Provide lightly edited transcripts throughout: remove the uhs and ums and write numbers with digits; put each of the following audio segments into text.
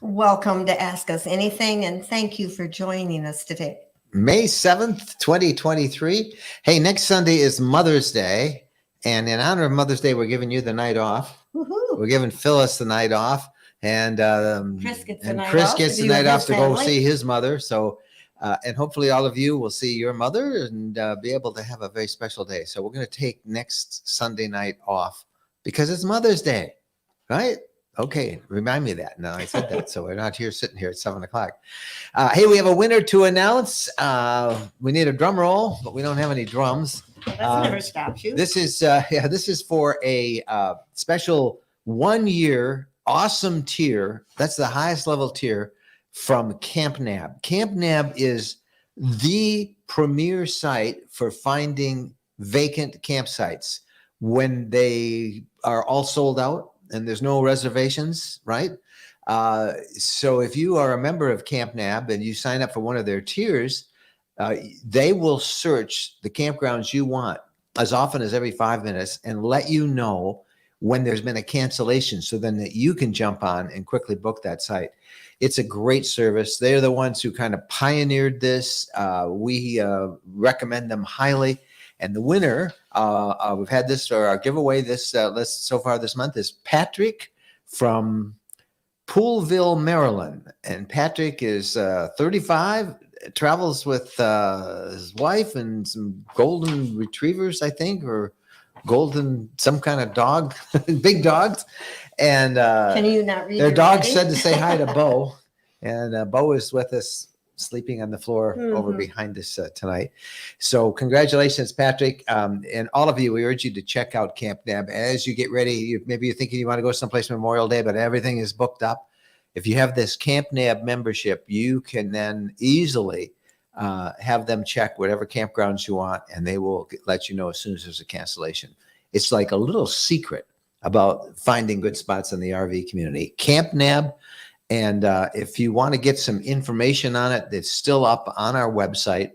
Welcome to Ask Us Anything, and thank you for joining us today. May 7th, 2023. Hey, next Sunday is Mother's Day. And in honor of Mother's Day, we're giving you the night off. Woohoo! We're giving Phyllis the night off. And Chris gets the and night Chris off gets to the be with night off his to go family. see his mother. So, and hopefully all of you will see your mother and be able to have a very special day. So we're going to take next Sunday night off because it's Mother's Day, right? Okay, remind me of that. No, I said that. So we're not here sitting here at 7 o'clock. Hey, we have a winner to announce. We need a drum roll, but we don't have any drums. Well, that never stops you. This is for a special 1 year awesome tier. That's the highest level tier from Camp Nab. Camp Nab is the premier site for finding vacant campsites when they are all sold out and there's no reservations, right? So if you are a member of Camp Nab and you sign up for one of their tiers, they will search the campgrounds you want as often as every 5 minutes and let you know when there's been a cancellation so then that you can jump on and quickly book that site. It's a great service. They're the ones who kind of pioneered this. We recommend them highly. And the winner, we've had this for our giveaway this list so far this month is Patrick from Poolville, Maryland. And Patrick is 35, travels with his wife and some golden retrievers, I think, or golden, some kind of dog, big dogs. And Can you not read their your dog writing? said to say hi to Bo. And Bo is with us sleeping on the floor over behind us tonight. So congratulations, Patrick. And all of you, we urge you to check out Camp Nab as you get ready. Maybe you're thinking you want to go someplace Memorial Day, but everything is booked up. If you have this Camp Nab membership, you can then easily have them check whatever campgrounds you want, and they will let you know as soon as there's a cancellation. It's like a little secret about finding good spots in the RV community. Camp Nab. And if you want to get some information on it, it's still up on our website.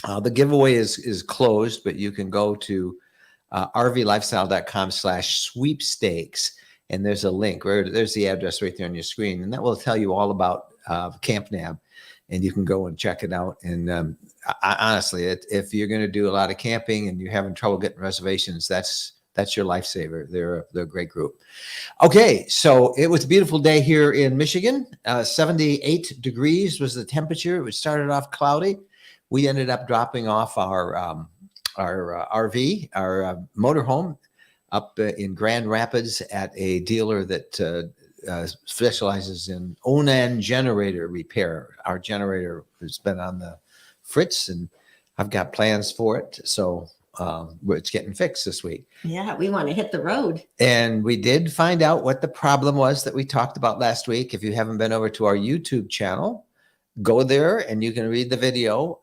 The giveaway is closed, but you can go to rvlifestyle.com/sweepstakes. And there's a link. There's the address right there on your screen. And that will tell you all about Camp Nab. And you can go and check it out. And honestly, if you're going to do a lot of camping and you're having trouble getting reservations, that's your lifesaver. They're a great group. Okay, so it was a beautiful day here in Michigan. 78 degrees was the temperature. It started off cloudy. We ended up dropping off our RV, our motorhome, up in Grand Rapids at a dealer that specializes in Onan generator repair. Our generator has been on the fritz, and I've got plans for it. So it's getting fixed this week. Yeah, we want to hit the road. And we did find out what the problem was that we talked about last week. If you haven't been over to our YouTube channel, go there and you can read the video.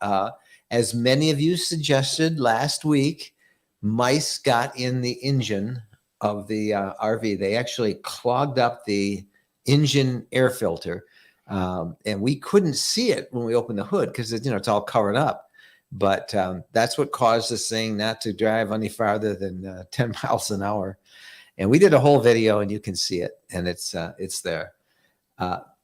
As many of you suggested last week, mice got in the engine of the RV. They actually clogged up the engine air filter. And we couldn't see it when we opened the hood because it's all covered up. But that's what caused this thing not to drive any farther than 10 miles an hour. And we did a whole video, and you can see it, and it's there.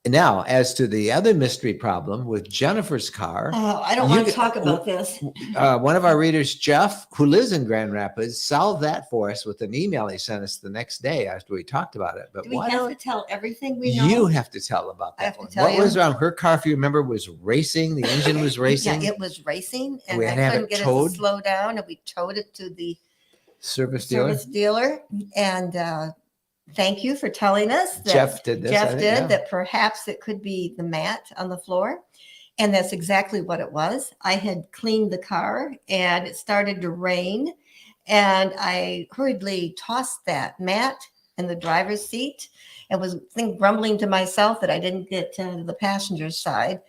Now, as to the other mystery problem with Jennifer's car. Oh, I don't want to talk about this. One of our readers, Jeff, who lives in Grand Rapids, solved that for us with an email he sent us the next day after we talked about it. But Do we have to tell everything we know? You have to tell about that. I have one. to tell What you? was wrong? Her car, if you remember, was racing. The engine was racing. Yeah, it was racing, and We I had to have couldn't it get towed? it to slow down, and we towed it to the Service dealer. And thank you for telling us that Jeff did this. I think, yeah. that perhaps it could be the mat on the floor. And that's exactly what it was. I had cleaned the car and it started to rain. And I hurriedly tossed that mat in the driver's seat and was grumbling to myself that I didn't get to the passenger's side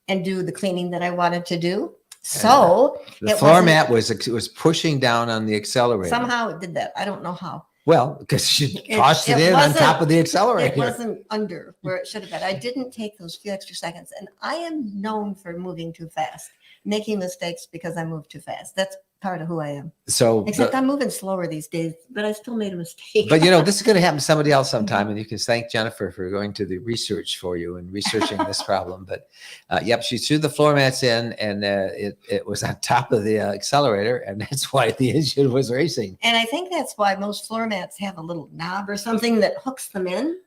and do the cleaning that I wanted to do. So the floor mat was pushing down on the accelerator. Somehow it did that. I don't know how. Well, because she tossed it in on top of the accelerator. It wasn't under where it should have been. I didn't take those few extra seconds. And I am known for moving too fast, making mistakes because I move too fast. That's part of who I am. So, Except I'm moving slower these days, but I still made a mistake. but this is going to happen to somebody else sometime, and you can thank Jennifer for going to the research for you and researching this problem. But yep, she threw the floor mats in, and it was on top of the accelerator, and that's why the engine was racing. And I think that's why most floor mats have a little knob or something that hooks them in,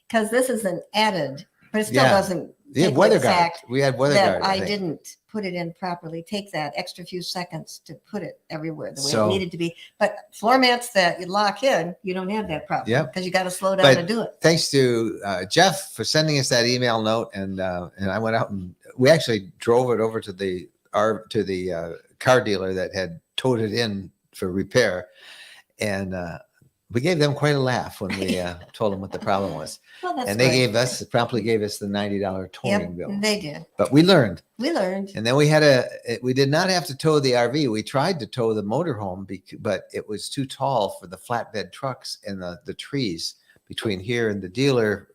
because this is an added, but it still doesn't. Yeah, weather guard. We had weather guard. I didn't put it in properly. Take that extra few seconds to put it everywhere the way it needed to be. But floor mats that you lock in, you don't have that problem because you got to slow down to do it. Thanks to Jeff for sending us that email note, and I went out and we actually drove it over to the car dealer that had towed it in for repair, and we gave them quite a laugh when we told them what the problem was. Well, that's and they promptly gave us the $90 towing bill. They did. But we learned. And then we did not have to tow the RV. We tried to tow the motorhome, but it was too tall for the flatbed trucks and the trees between here and the dealer.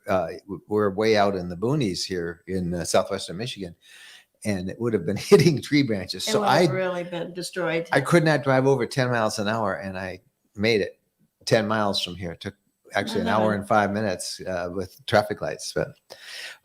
We're way out in the boonies here in southwestern Michigan. And it would have been hitting tree branches. So I'd really been destroyed. I could not drive over 10 miles an hour, and I made it 10 miles from here. It took actually an hour and 5 minutes with traffic lights. But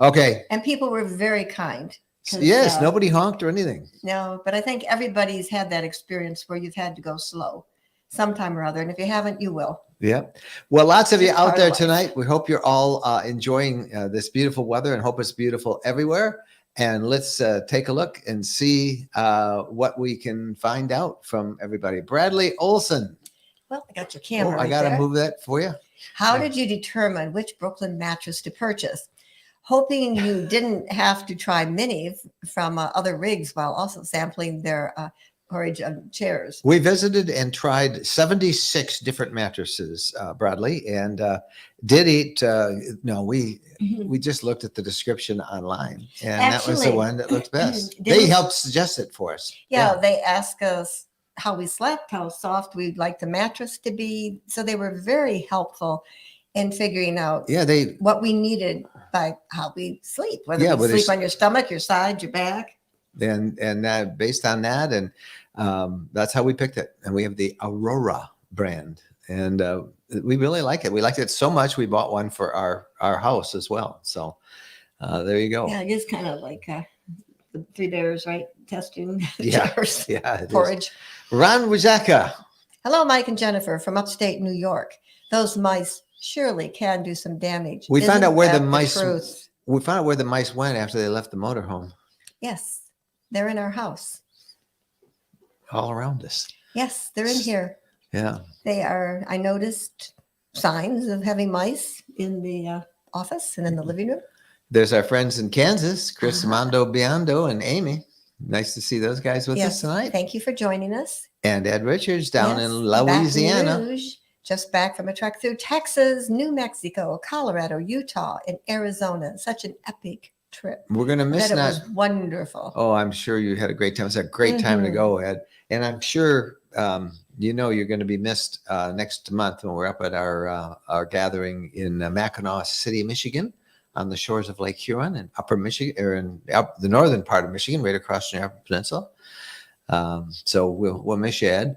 okay. And people were very kind. Yes, nobody honked or anything. No, but I think everybody's had that experience where you've had to go slow sometime or other. And if you haven't, you will. Yeah. Well, lots of you out there tonight. We hope you're all enjoying this beautiful weather, and hope it's beautiful everywhere. And let's take a look and see what we can find out from everybody. Bradley Olson. Well, I got your camera. I got to move that for you. How did you determine which Brooklyn mattress to purchase? Hoping you didn't have to try many from other rigs while also sampling their storage of chairs. We visited and tried 76 different mattresses, Bradley, and did eat. We just looked at the description online, and that was the one that looked best. They helped suggest it for us. Yeah, they asked us how we slept, how soft we'd like the mattress to be. So they were very helpful in figuring out what we needed by how we sleep, whether we sleep on your stomach, your side, your back. And based on that, and that's how we picked it. And we have the Aurora brand, and we really like it. We liked it so much we bought one for our house as well. So there you go. Yeah, it is kind of like the Three Bears, right? Testing jars. Yeah, porridge. Ron Wizaka. Hello, Mike and Jennifer from upstate New York. Those mice surely can do some damage. We found out where the mice. We found out where the mice went after they left the motorhome. Yes, they're in our house. All around us. Yes, they're in here. Yeah. They are. I noticed signs of having mice in the office and in the living room. There's our friends in Kansas, Chris Mondo Biondo and Amy. Nice to see those guys with us tonight. Thank you for joining us. And Ed Richards down in Louisiana. Just back from a trek through Texas, New Mexico, Colorado, Utah, and Arizona. Such an epic trip. We're going to miss that. It was wonderful. Oh, I'm sure you had a great time. It's a great time to go, Ed. And I'm sure you're going to be missed next month when we're up at our gathering in Mackinac City, Michigan, on the shores of Lake Huron in Upper Michigan, or in the northern part of Michigan, right across the Upper Peninsula. So we'll miss you, Ed.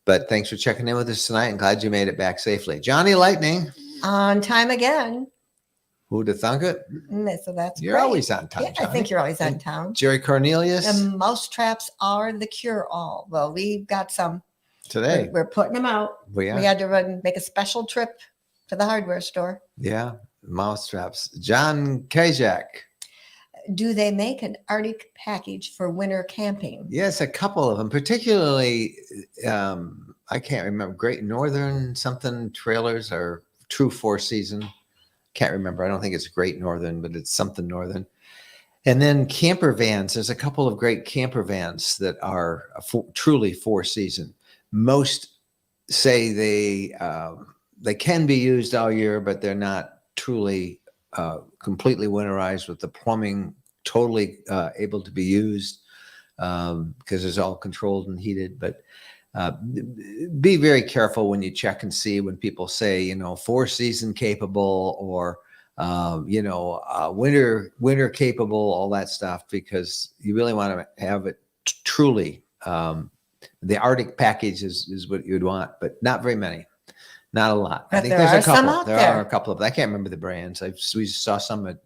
But thanks for checking in with us tonight, and glad you made it back safely. Johnny Lightning. On time again. Who'd have thunk it? So that's You're always on time, Johnny. I think you're always on time. Jerry Cornelius. The mouse traps are the cure-all. Well, we've got some. Today. We're putting them out. We had to make a special trip to the hardware store. Yeah, mouse traps. John Kajak. Do they make an Arctic package for winter camping? Yes, a couple of them, particularly, I can't remember, Great Northern something trailers or True Four Season. Can't remember. I don't think it's Great Northern, but it's something Northern. And then camper vans. There's a couple of great camper vans that are truly four season. Most say they can be used all year, but they're not truly completely winterized with the plumbing totally able to be used because it's all controlled and heated. But be very careful when you check and see when people say, four season capable or, winter capable, all that stuff, because you really want to have it truly The Arctic package is what you'd want, but not very many. Not a lot. But I think there there's are a couple. some out There there. are a couple of. I can't remember the brands. We saw some at.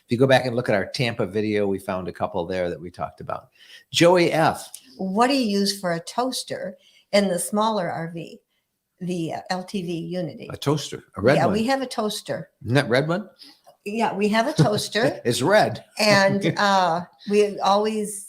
If you go back and look at our Tampa video, we found a couple there that we talked about. Joey F. What do you use for a toaster in the smaller RV, the LTV Unity? A toaster, a red Yeah, one. we have a toaster. Isn't that red one? Yeah, we have a toaster. It's red. And we always,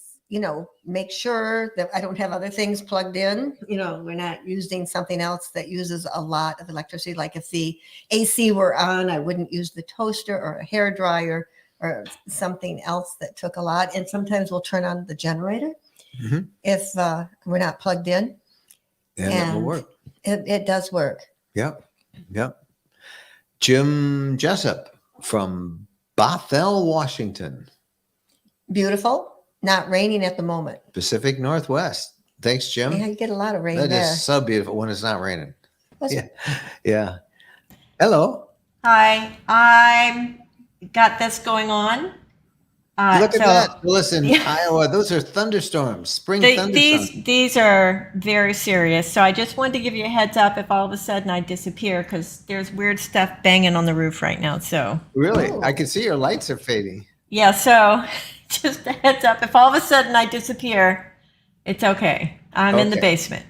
make sure that I don't have other things plugged in. We're not using something else that uses a lot of electricity. Like if the AC were on, I wouldn't use the toaster or a hair dryer or something else that took a lot. And sometimes we'll turn on the generator Mhm. if we're not plugged in. And it will work. It does work. Yep. Yep. Jim Jessup from Bothell, Washington. Beautiful. Not raining at the moment. Pacific Northwest. Thanks, Jim. Yeah, you get a lot of rain That there. is so beautiful when it's not raining. Was- Yeah. Yeah. Hello. Hi, I'm got this going on. Look at that. Listen, Yeah. Iowa, those are thunderstorms, spring thunderstorms. These are very serious. So I just wanted to give you a heads up if all of a sudden I disappear because there's weird stuff banging on the roof right now. So Really? Ooh. I can see your lights are fading. yeah, so just a heads up. If all of a sudden I disappear, it's okay. I'm in the Okay. basement.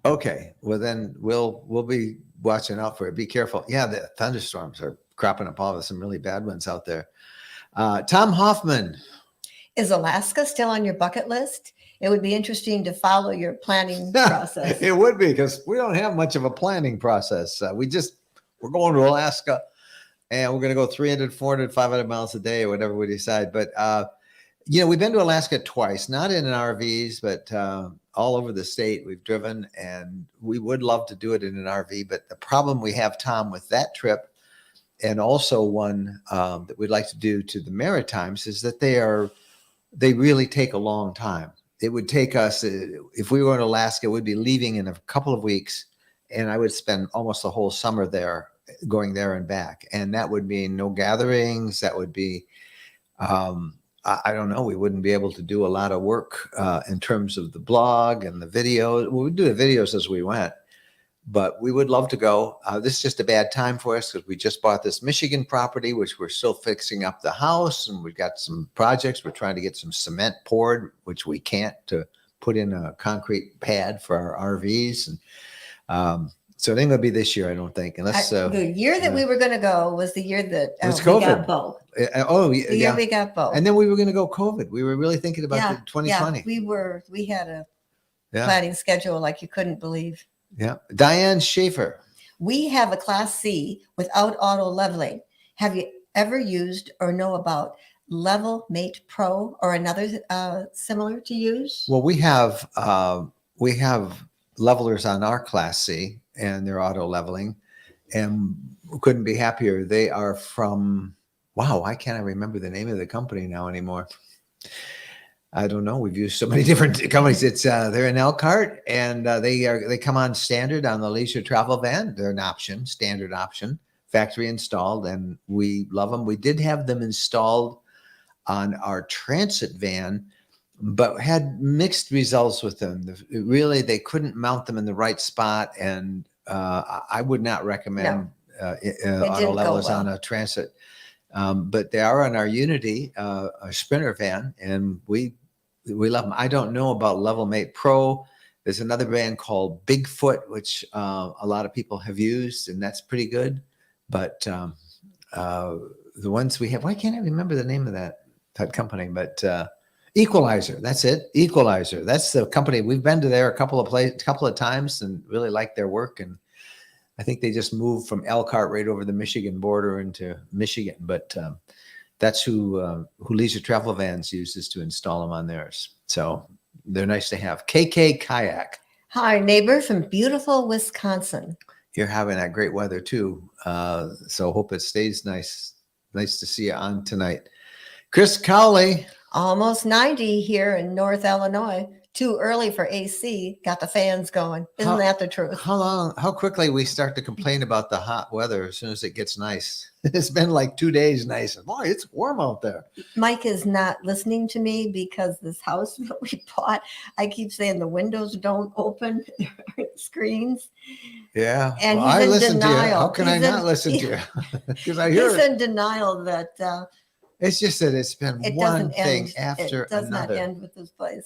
Okay. Well, then we'll be watching out for it. Be careful. Yeah, the thunderstorms are cropping up. All of some really bad ones out there. Tom Hoffman. Is Alaska still on your bucket list? It would be interesting to follow your planning process. It would be because we don't have much of a planning process. We're going to Alaska and we're going to go 300, 400, 500 miles a day or whatever we decide. But, we've been to Alaska twice, not in RVs, but all over the state we've driven, and we would love to do it in an RV. But the problem we have, Tom, with that trip, and also one that we'd like to do to the Maritimes, is that they really take a long time. It would take us, if we were in Alaska, we'd be leaving in a couple of weeks, and I would spend almost the whole summer there, going there and back. And that would mean no gatherings. That would be, I don't know, we wouldn't be able to do a lot of work in terms of the blog and the video. We would do the videos as we went, but we would love to go. This is just a bad time for us because we just bought this Michigan property, which we're still fixing up the house, and we've got some projects. We're trying to get some cement poured, which we can't, to put in a concrete pad for our RVs. And so it ain't gonna be this year, I don't think, unless The year that we were going to go was the year that It's we COVID. got Bo. oh The yeah, year we got Bo. and then we were going to go COVID. We were really thinking about the 2020. Yeah, we had a Yeah. planning schedule like you couldn't believe. Yeah. Diane Schaefer. We have a Class C without auto leveling. Have you ever used or know about Level Mate Pro or another similar to use? Well, we have levelers on our Class C, and they're auto leveling, and we couldn't be happier. They are from, wow, why can't I remember the name of the company now anymore? I don't know. We've used so many different companies. It's they're in Elkhart, and they come on standard on the leisure travel van. They're an option, standard option, factory installed, and we love them. We did have them installed on our transit van, but had mixed results with them. Really, they couldn't mount them in the right spot, and I would not recommend auto levelers on a transit. But they are on our Unity, a Sprinter van, and we love them. I don't know about Level Mate Pro. There's another brand called Bigfoot, which a lot of people have used, and that's pretty good. But the ones we have, why can't I remember the name of that company? But Equalizer, that's it. Equalizer, that's the company. We've been to there a couple of times and really like their work. And I think they just moved from Elkhart right over the Michigan border into Michigan. But that's who Leisure Travel Vans uses to install them on theirs. So they're nice to have. KK Kayak. Hi, neighbor from beautiful Wisconsin. You're having that great weather too. So hope it stays nice. Nice to see you on tonight. Chris Cowley. Almost 90 here in North Illinois. too early for AC, got the fans going. Isn't that the truth? How quickly we start to complain about the hot weather as soon as it gets nice. It's been like 2 days nice. Boy, it's warm out there. Mike is not listening to me because this house that we bought, I keep saying the windows don't open, there aren't screens. Yeah. And well, he's I in listen to you. denial. How can I He's not in- listen to you? Because I hear He's it. in denial that It's just that it's been it one doesn't thing end. after It does not another. end with this place.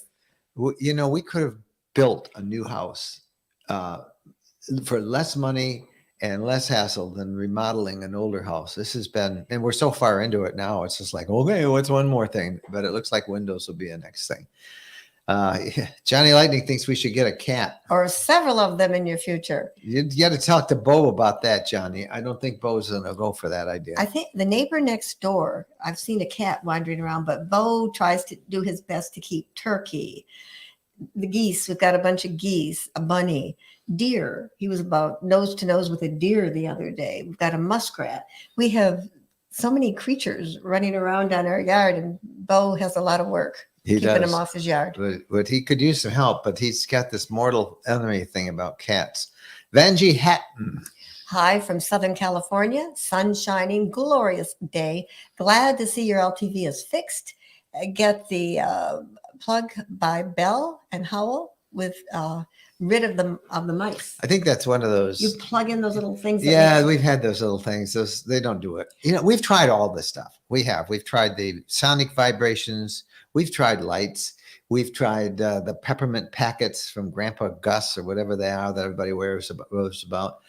You know, we could have built a new house for less money and less hassle than remodeling an older house. This has been, and we're so far into it now. It's just like, okay, what's one more thing? But it looks like windows will be a next thing. Johnny Lightning thinks we should get a cat. Or several of them in your future. You got to talk to Bo about that, Johnny. I don't think Bo's going to go for that idea. I think the neighbor next door, I've seen a cat wandering around, but Bo tries to do his best to keep turkey. The geese, we've got a bunch of geese, a bunny, deer. He was about nose to nose with a deer the other day. We've got a muskrat. We have so many creatures running around on our yard, and Bo has a lot of work keeping them off his yard. But he could use some help, but he's got this mortal enemy thing about cats. Vanjie Hatton. Hi from Southern California. Sun shining, glorious day. Glad to see your LTV is fixed. Get the plug by Bell and Howell with rid of the mice. I think that's one of those. You plug in those little things. Yeah, we've had those little things. Those they don't do it. You know, we've tried all this stuff. We've tried the sonic vibrations. We've tried lights. We've tried the peppermint packets from Grandpa Gus or whatever they are that everybody wears about.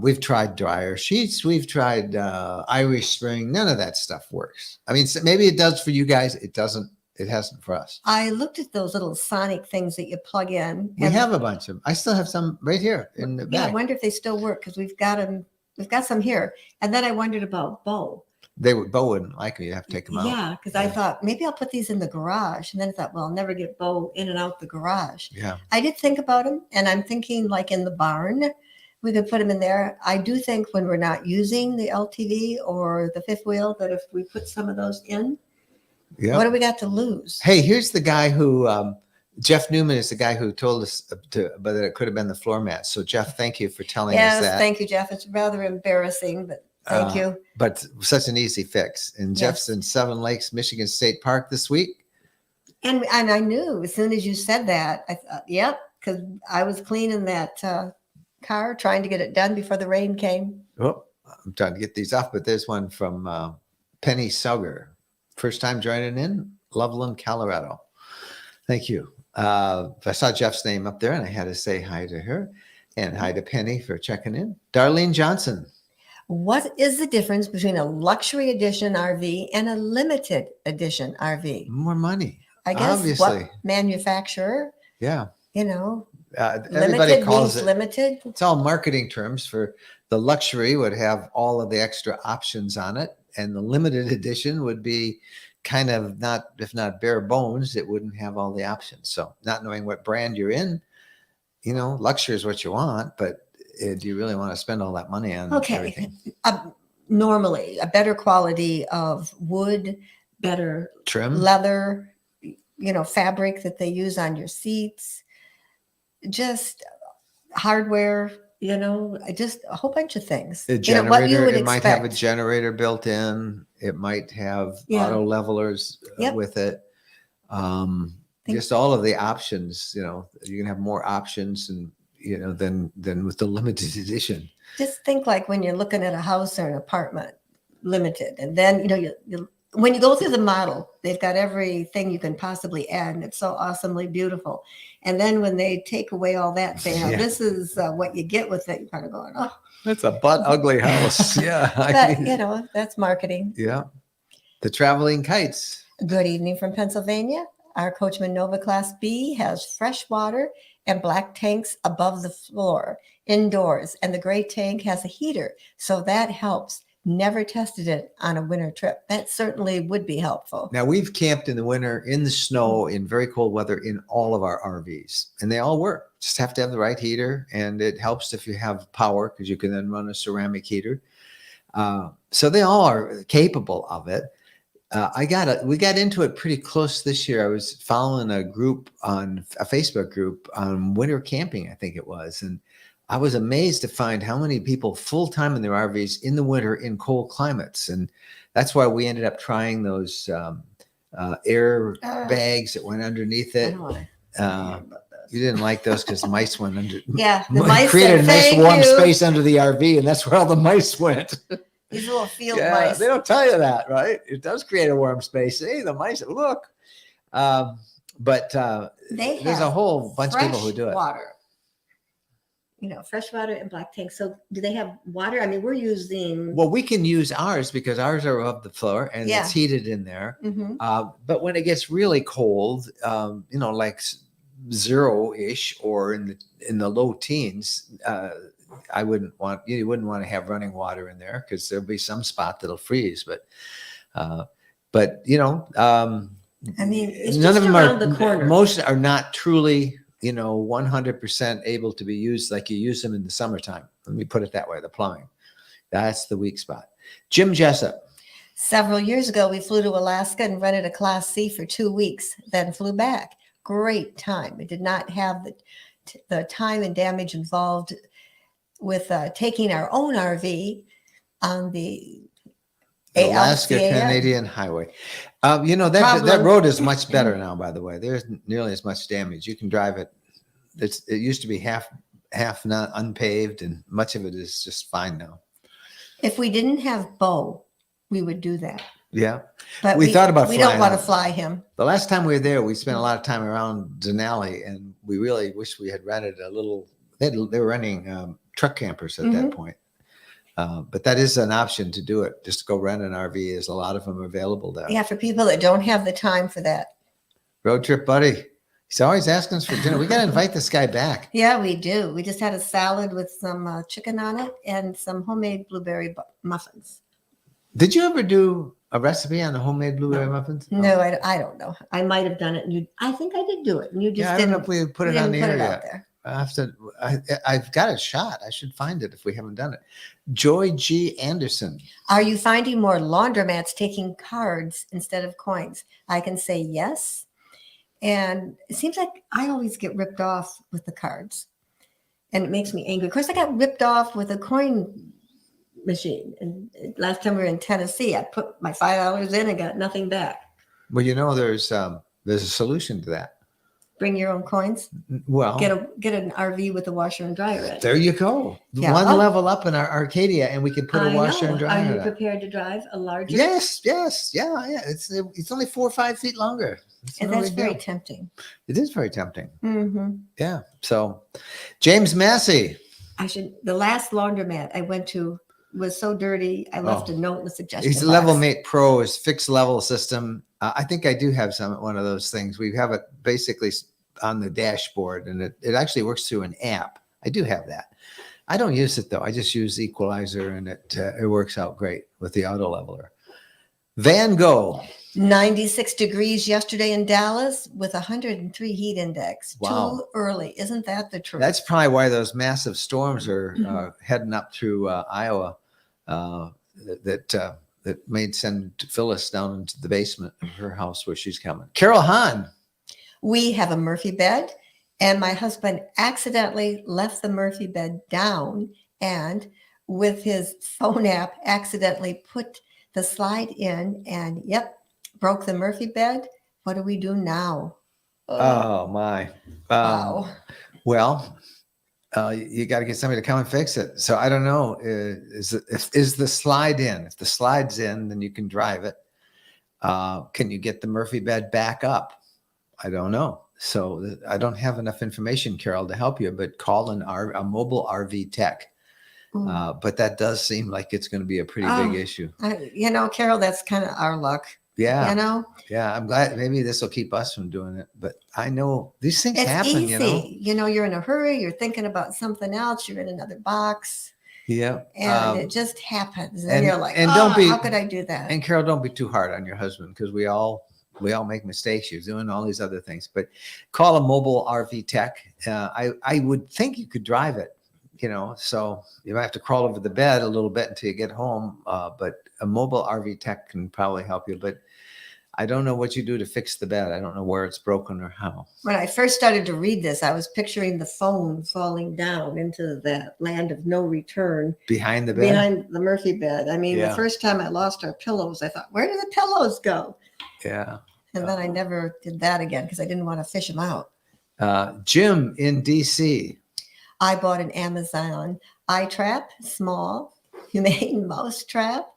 We've tried dryer sheets. We've tried Irish Spring. None of that stuff works. I mean, maybe it does for you guys. It doesn't. It hasn't for us. I looked at those little sonic things that you plug in. We have a bunch of them. I still have some right here in the Yeah, I bag. wonder if they still work because we've got them. We've got some here. And then I wondered about Bo. Bo wouldn't like me. You have to take them out. Yeah, because I thought maybe I'll put these in the garage. And then I thought, well, I'll never get Bo in and out the garage. Yeah. I did think about him, and I'm thinking like in the barn, we could put him in there. I do think when we're not using the LTV or the fifth wheel, that if we put some of those in, Yeah. what do we got to lose? Hey, here's the guy who Jeff Newman is the guy who told us but it could have been the floor mat. So Jeff, thank you for telling us Yes, that. thank you, Jeff. It's rather embarrassing, but thank you. But such an easy fix. And Yes. Jeff's in Seven Lakes, Michigan State Park this week. And I knew as soon as you said that, I thought, yep, because I was cleaning that car, trying to get it done before the rain came. Oh, I'm trying to get these off, but there's one from Penny Sugar. First time joining in, Loveland, Colorado. Thank you. I saw Jeff's name up there and I had to say hi to her and hi to Penny for checking in. Darlene Johnson. What is the difference between a luxury edition RV and a limited edition RV? More money. I guess Obviously. what manufacturer, Yeah. you know, Everybody limited calls means it. limited. It's all marketing terms for the luxury would have all of the extra options on it. And the limited edition would be kind of not, if not bare bones, it wouldn't have all the options. So not knowing what brand you're in, you know, luxury is what you want, but do you really want to spend all that money on everything? Normally, a better quality of wood, better Trim? leather, you know, fabric that they use on your seats, just hardware, you know, just a whole bunch of things. The You know, what you generator, would it might have a expect. generator built in. It might have Yeah. auto levelers Yep. with it. Think- Just all of the options, you know, you can have more options and, you know, than with the limited edition. Just think like when you're looking at a house or an apartment, limited, and then you know when you go through the model, they've got everything you can possibly add, and it's so awesomely beautiful. And then when they take away all that, saying, Yeah. "This is what you get with it," you're kind of going, "Oh." That's a butt ugly house. Yeah. But you know, that's marketing. Yeah. The traveling kites. Good evening from Pennsylvania. Our Coachman Nova Class B has fresh water and black tanks above the floor indoors, and the gray tank has a heater, so that helps. Never tested it on a winter trip. That certainly would be helpful. Now we've camped in the winter, in the snow, in very cold weather in all of our RVs, and they all work. Just have to have the right heater, and it helps if you have power because you can then run a ceramic heater. So they all are capable of it. we got into it pretty close this year. I was following a group on a Facebook group on winter camping, I think it was. And I was amazed to find how many people full time in their RVs in the winter in cold climates. And that's why we ended up trying those air bags that went underneath I it. don't want You didn't like those because mice went under. Yeah, the mice created a said, nice "Thank warm you." space under the RV, and that's where all the mice went. These little field Yeah, mice. they don't tell you that, right? It does create a warm space. Hey, the mice, look. But They there's a have whole bunch of people who do it. Water. Fresh water and black tanks. So do they have water? I mean, we're using. Well, we can use ours because ours are above the floor and Yeah. it's heated in there. Mhm. But when it gets really cold, like 0-ish or in the low teens, you wouldn't want to have running water in there because there'll be some spot that'll freeze. But I mean, it's none just of them around the corner. Most are not truly 100% able to be used like you use them in the summertime. Let me put it that way. The plumbing, that's the weak spot. Jim Jessup. Several years ago, we flew to Alaska and rented a Class C for 2 weeks, then flew back. Great time. It did not have the time and damage involved with taking our own RV on the Alaska ALCAN. Canadian Highway. That road is much better now, by the way. There's nearly as much damage. You can drive it. It used to be half not unpaved, and much of it is just fine now. If we didn't have Bo, we would do that. Yeah. But we thought about we don't flying want to out. fly him. The last time we were there, we spent a lot of time around Denali, and we really wish we had rented a little. They were renting truck campers at that point. But that is an option to do it. Just go rent an RV. There's a lot of them available there. Yeah, for people that don't have the time for that. Road trip buddy. He's always asking us for dinner. We got to invite this guy back. Yeah, we do. We just had a salad with some chicken on it and some homemade blueberry muffins. Did you ever do a recipe on the homemade blueberry muffins? No, I don't know. I might have done it. And I think I did do it. And you just I didn't don't know if we put it you on the didn't put it air out yet. there. I've got it shot. I should find it if we haven't done it. Joy G. Anderson. Are you finding more laundromats taking cards instead of coins? I can say yes. And it seems like I always get ripped off with the cards. And it makes me angry. Of course, I got ripped off with a coin machine. And last time we were in Tennessee, I put my $5 in and got nothing back. Well, there's a solution to that. Bring your own coins. Well, Get an RV with a washer and dryer in it. there you go. Yeah. One level up in our Arcadia, and we could put a washer and dryer. Are you in it. prepared to drive a larger? Yes, yeah. It's only 4 or 5 feet longer. And that's very tempting. It is very tempting. Mm-hmm. Yeah. So, James Massey. The last laundromat I went to was so dirty. I left a note in the suggestion He's a box. Level Mate Pro, is fixed level system. I think I do have one of those things. We have it basically on the dashboard, and it actually works through an app. I do have that. I don't use it though. I just use Equalizer, and it works out great with the auto leveler. Van Gogh. 96 degrees yesterday in Dallas with 103 heat index. Wow. Too early. Isn't that the truth? That's probably why those massive storms are heading up through Iowa. That made send Phyllis down into the basement of her house where she's coming. Carol Hahn. We have a Murphy bed, and my husband accidentally left the Murphy bed down and with his phone app accidentally put the slide in and broke the Murphy bed. What do we do now? Oh my. Wow. Well, you got to get somebody to come and fix it. So I don't know. Is the slide in? If the slide's in, then you can drive it. Can you get the Murphy bed back up? I don't know. So I don't have enough information, Carol, to help you, but call a mobile RV tech. But that does seem like it's going to be a pretty big issue. Carol, that's kind of our luck. Yeah. Yeah. I'm glad maybe this will keep us from doing it, but I know these things happen, easy. You're in a hurry. You're thinking about something else. You're in another box. Yeah. And it just happens. And you're like, how could I do that? And Carol, don't be too hard on your husband, because we all make mistakes. You're doing all these other things, but call a mobile RV tech. I would think you could drive it. so you might have to crawl over the bed a little bit until you get home. But a mobile RV tech can probably help you. But I don't know what you do to fix the bed. I don't know where it's broken or how. When I first started to read this, I was picturing the phone falling down into that land of no return Behind the bed? behind the Murphy bed. I mean, Yeah. the first time I lost our pillows, I thought, where did the pillows go? Yeah. And then I never did that again because I didn't want to fish them out. Jim in DC. I bought an Amazon eye trap, small, humane mouse trap.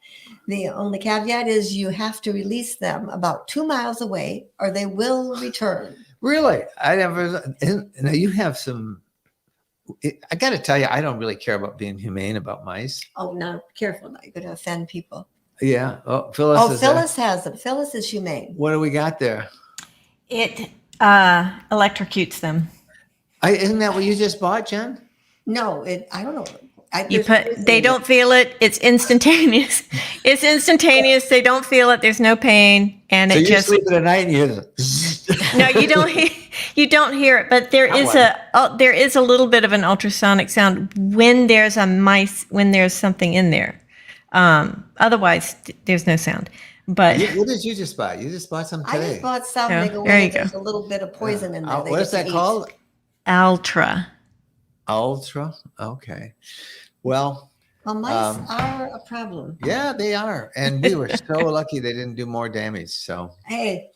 The only caveat is you have to release them about 2 miles away or they will return. Really? I never. Now you have some. I got to tell you, I don't really care about being humane about mice. Oh, no, careful now. You're going to offend people. Yeah. Oh, Phyllis. Oh, is there. Phyllis has them. Phyllis is humane. What do we got there? It electrocutes them. Isn't that what you just bought, Jen? No, I don't know. They don't feel it. It's instantaneous. It's instantaneous. They don't feel it. There's no pain, and So it you just sleep at night and you hear the. no. You don't hear it. But there is a little bit of an ultrasonic sound when there's when there's something in there. Otherwise, there's no sound. But What did you just buy? You just bought some today. I just bought some. Yeah, They go there in. you go. There's a little bit of poison in there. What is that called? Ultra. Ultra. Okay. Well, Mice are a problem. yeah, they are, and we were so lucky they didn't do more damage. So Hey,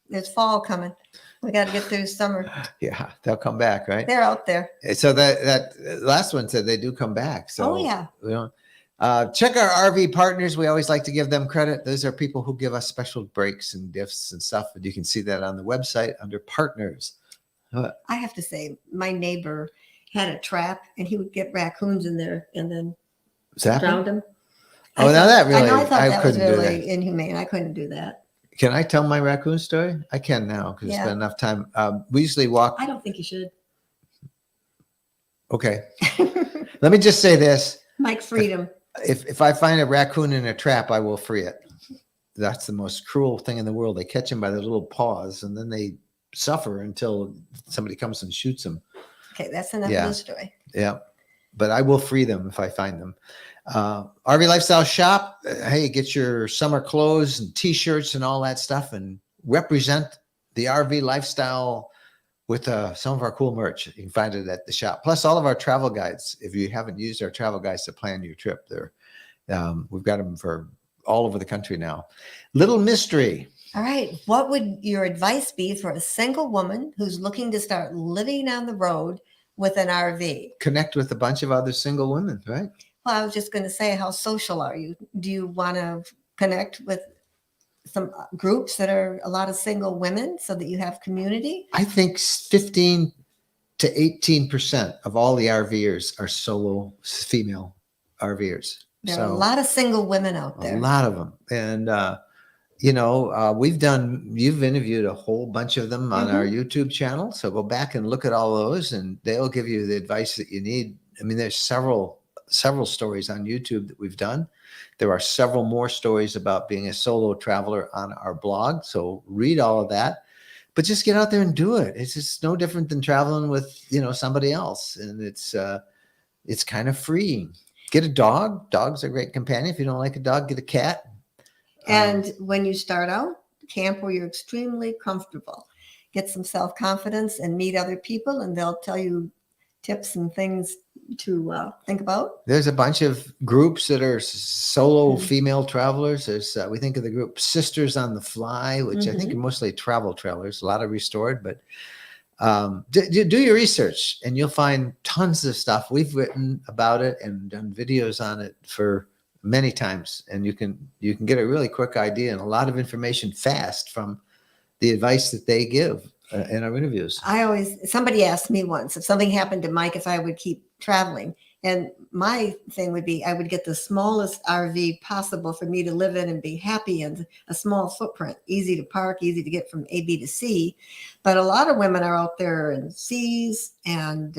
there's fall coming. We got to get through summer. yeah, they'll come back, right? They're out there. So that last one said they do come back. So Oh, yeah. we don't. Check our RV partners. We always like to give them credit. Those are people who give us special breaks and gifts and stuff. And you can see that on the website under partners. I have to say, my neighbor had a trap, and he would get raccoons in there and then drown them. Oh, now that really, I thought that was couldn't do really that. inhumane. I couldn't do that. Can I tell my raccoon story? I can now because it's Yeah. been enough time. We usually walk. I don't think you should. Okay. Let me just say this. Mike Freedom. If I find a raccoon in a trap, I will free it. That's the most cruel thing in the world. They catch them by their little paws and then they suffer until somebody comes and shoots them. Okay, that's enough Yeah. of the story. Yeah. But I will free them if I find them. RV Lifestyle Shop. Hey, get your summer clothes and t-shirts and all that stuff and represent the RV lifestyle with some of our cool merch. You can find it at the shop. Plus all of our travel guides. If you haven't used our travel guides to plan your trip there, we've got them for all over the country now. Little mystery. All right. What would your advice be for a single woman who's looking to start living on the road with an RV? Connect with a bunch of other single women, right? Well, I was just going to say, how social are you? Do you want to connect with some groups that are a lot of single women so that you have community? I think 15 to 18% of all the RVers are solo female RVers. There are a lot of single women out there. A lot of them. And, you've interviewed a whole bunch of them on our YouTube channel. So go back and look at all those and they'll give you the advice that you need. I mean, there's several stories on YouTube that we've done. There are several more stories about being a solo traveler on our blog. So read all of that, but just get out there and do it. It's just no different than traveling with, somebody else. And it's kind of freeing. Get a dog. Dog's a great companion. If you don't like a dog, get a cat. And when you start out, camp where you're extremely comfortable. Get some self-confidence and meet other people, and they'll tell you tips and things to think about. There's a bunch of groups that are solo female travelers. There's we think of the group Sisters on the Fly, which I think are mostly travel travelers, a lot of restored, but do your research and you'll find tons of stuff. We've written about it and done videos on it for many times, and you can get a really quick idea and a lot of information fast from the advice that they give in our interviews. Somebody asked me once if something happened to Mike, if I would keep traveling. And my thing would be, I would get the smallest RV possible for me to live in and be happy, and a small footprint, easy to park, easy to get from A, B to C. But a lot of women are out there in C's, and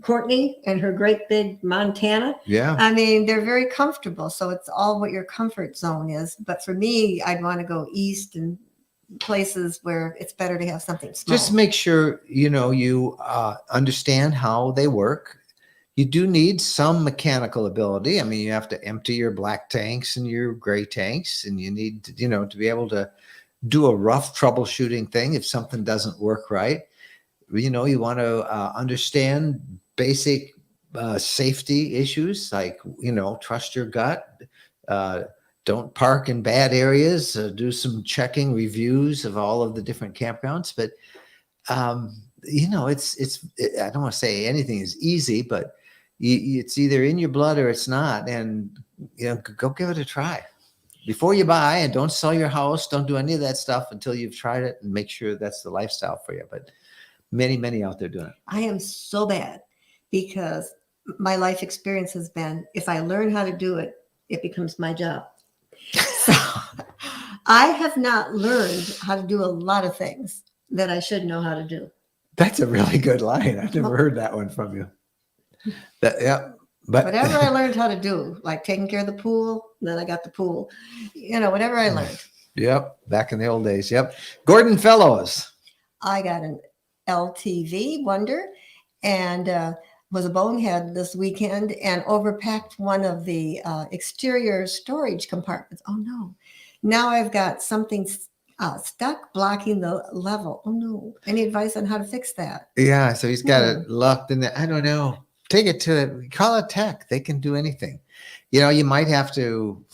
Courtney and her great big Montana. Yeah. I mean, they're very comfortable. So it's all what your comfort zone is. But for me, I'd want to go east and places where it's better to have something small. Just make sure, you understand how they work. You do need some mechanical ability. I mean, you have to empty your black tanks and your gray tanks, and you need to, to be able to do a rough troubleshooting thing if something doesn't work right. You want to understand basic safety issues like, trust your gut. Don't park in bad areas. Do some checking reviews of all of the different campgrounds. But, I don't want to say anything is easy, but it's either in your blood or it's not. And, go give it a try. Before you buy, and don't sell your house, don't do any of that stuff until you've tried it and make sure that's the lifestyle for you. But many, many out there doing it. I am so bad because my life experience has been, if I learn how to do it, it becomes my job. So I have not learned how to do a lot of things that I should know how to do. That's a really good line. I've never heard that one from you. But whatever I learned how to do, like taking care of the pool, then I got the pool, whatever I learned. Yep. Back in the old days. Yep. Gordon Fellows. I got an LTV Wonder and was a bonehead this weekend and overpacked one of the exterior storage compartments. Oh no. Now I've got something stuck blocking the level. Oh no. Any advice on how to fix that? Yeah. So he's got it locked in there. I don't know. Take it to call it tech. They can do anything. You might have to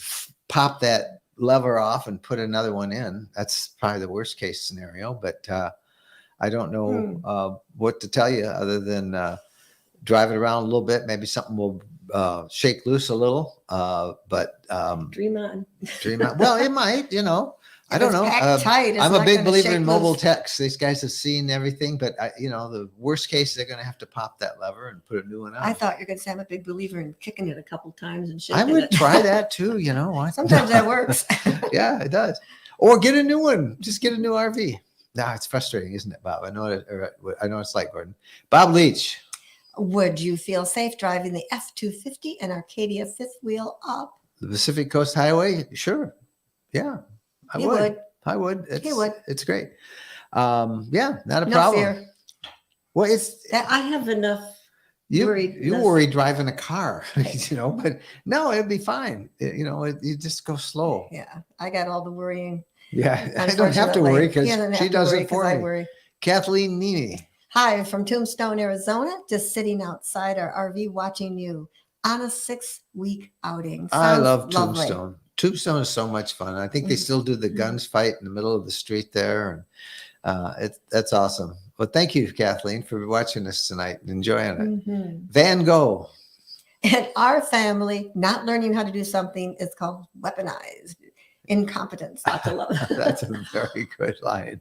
pop that lever off and put another one in. That's probably the worst case scenario, but I don't know what to tell you other than drive it around a little bit. Maybe something will shake loose a little, but dream on. Well, it might, I don't know. Tight, I'm a big believer in mobile techs. These guys have seen everything, but the worst case, they're going to have to pop that lever and put a new one on. I thought you were going to say I'm a big believer in kicking it a couple times and shaking I would try that too. Sometimes that works. Yeah, it does. Or get a new one. Just get a new RV. No, it's frustrating, isn't it, Bob? I know it's like, Gordon. Bob Leach. Would you feel safe driving the F-250 and Arcadia fifth wheel up the Pacific Coast Highway? Sure. Yeah. I would. It's great. Yeah, not a problem. Fear. Well, it's that I have enough. You worry driving a car, but no, it'd be fine. You just go slow. Yeah, I got all the worrying. Yeah, I don't have to worry because she does it for me. Worry. Kathleen Nini. Hi, from Tombstone, Arizona. Just sitting outside our RV watching you on a 6-week outing. Sounds I love lovely. Tombstone. Tombstone is so much fun. I think they still do the guns fight in the middle of the street there. And that's awesome. Well, thank you, Kathleen, for watching us tonight and enjoying it. Van Gogh. And our family, not learning how to do something is called weaponized incompetence. Dr. Love. That's a very good line.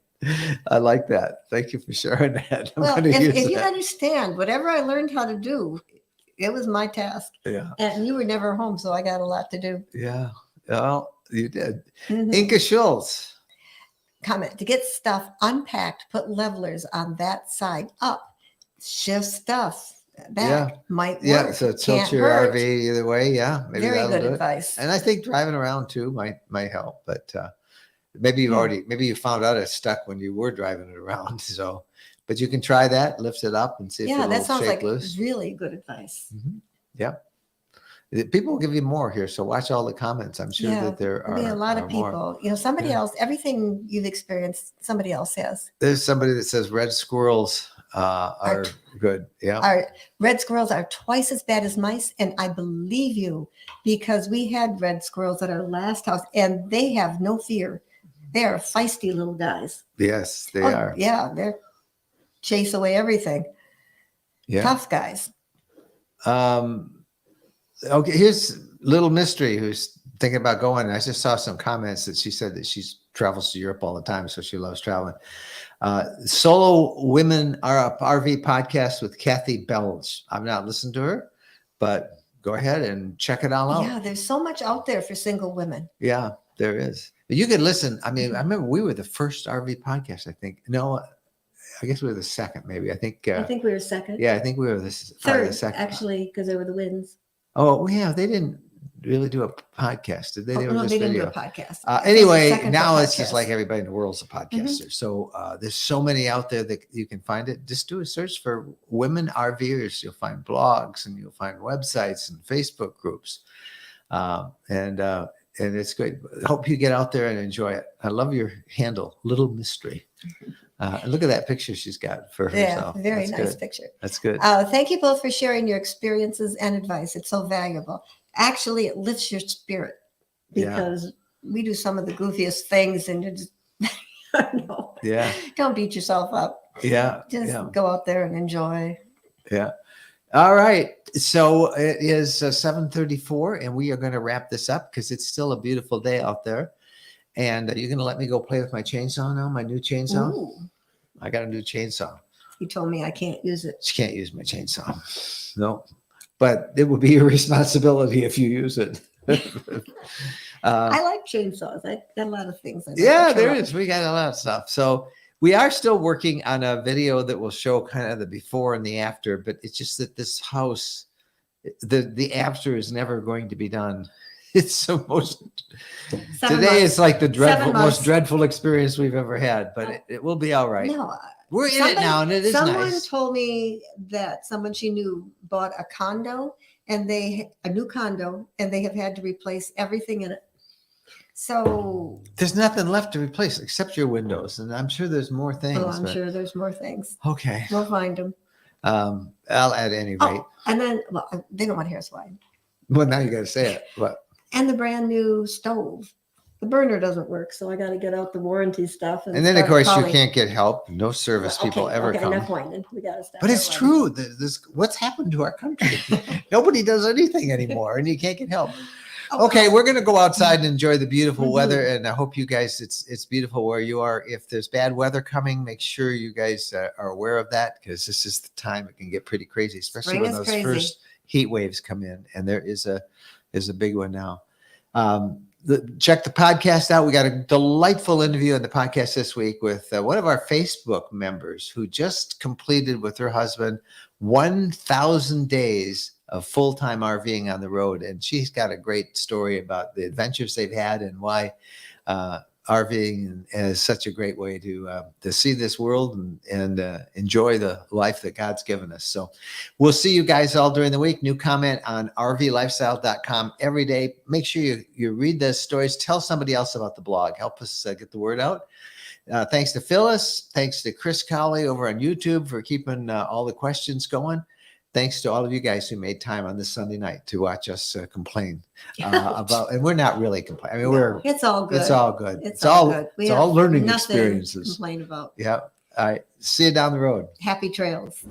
I like that. Thank you for sharing that. Well, if you understand, whatever I learned how to do, it was my task. Yeah. And you were never home, so I got a lot to do. Yeah. Well, you did. Inka Schultz. Comment: to get stuff unpacked, put levelers on that side up, shift stuff back might work. Yeah, so tilt your RV either way. Yeah, maybe very good advice. And I think driving around too might help. But maybe you found out it's stuck when you were driving it around. So, but you can try that, lift it up, and see if it'll that sounds like loose. Really good advice. Yeah. People will give you more here, so watch all the comments. I'm sure that there are a lot of people. More. Somebody else. Everything you've experienced, somebody else has. There's somebody that says red squirrels are good. Yeah, our red squirrels are twice as bad as mice, and I believe you because we had red squirrels at our last house, and they have no fear. They are feisty little guys. Yes, they are. Yeah, they're chase away everything. Yeah, tough guys. Okay, here's Little Mystery who's thinking about going. I just saw some comments that she said that she travels to Europe all the time, so she loves traveling. Solo Women RV podcast with Kathy Belge. I've not listened to her, but go ahead and check it all out. Yeah, there's so much out there for single women. Yeah, there is. But you could listen. I mean, I remember we were the first RV podcast, I think. No, I guess we were the second, maybe. I think we were second. Yeah, I think we were the third, second. Actually, because there were the winds. Oh, yeah, they didn't really do a podcast, did they? They were no, just they didn't do video. a podcast. Anyway, Second now it's podcast. just like everybody in the world's a podcaster. So there's so many out there that you can find it. Just do a search for women RVers. You'll find blogs and you'll find websites and Facebook groups. And it's great. Hope you get out there and enjoy it. I love your handle, Little Mystery. And look at that picture she's got for herself. Yeah, very That's nice good. picture. That's good. Thank you both for sharing your experiences and advice. It's so valuable. Actually, it lifts your spirit because we do some of the goofiest things and you're just, no, Yeah. don't beat yourself up. Yeah. Just go out there and enjoy. Yeah. All right. So it is 7:34 and we are going to wrap this up because it's still a beautiful day out there. And you're going to let me go play with my chainsaw now, my new chainsaw? Ooh. I got a new chainsaw. He told me I can't use it. She can't use my chainsaw. No, but it would be your responsibility if you use it. I like chainsaws. I got a lot of things. I like Yeah, to there try. is. We got a lot of stuff. So we are still working on a video that will show kind of the before and the after, but it's just that this house, the after is never going to be done. It's the most, 7 today months. it's like the 7 months. most dreadful experience we've ever had, but it will be all right. No, We're in it now and it is someone nice. told me that someone she knew bought a condo and a new condo and they have had to replace everything in it. So There's nothing left to replace except your windows. And I'm sure there's more things. I'm but- sure there's more things. Okay. We'll find them. I'll at any rate. Oh, and then, well, they don't want to hear us why. Well, now you got to say it. What? And the brand new stove. The burner doesn't work, so I got to get out the warranty stuff. And then, of start course, calling. you can't get help. No service people ever okay, come. enough whining. We got to stop. But it's that true. This what's happened to our country? Nobody does anything anymore, and you can't get help. whining. Oh, Okay, we're gonna go outside and enjoy the beautiful Mhm. weather, and I hope you guys. It's beautiful where you are. If there's bad weather coming, make sure you guys are aware of that because this is the time it can get pretty crazy, especially Spring when is those crazy. first heat waves come in, and there is a big one now. Check the podcast out. We got a delightful interview on the podcast this week with one of our Facebook members who just completed with her husband 1,000 days of full-time RVing on the road. And she's got a great story about the adventures they've had and why RVing is such a great way to see this world and enjoy the life that God's given us. So we'll see you guys all during the week. New comment on rvlifestyle.com every day. Make sure you read the stories. Tell somebody else about the blog. Help us get the word out. Thanks to Phyllis. Thanks to Chris Cowley over on YouTube for keeping all the questions going. Thanks to all of you guys who made time on this Sunday night to watch us complain about, and we're not really complaining. I mean, It's all good. it's all good. It's all good. It's all have learning nothing to experiences. complain about. Yeah. All right. See you down the road. Happy trails.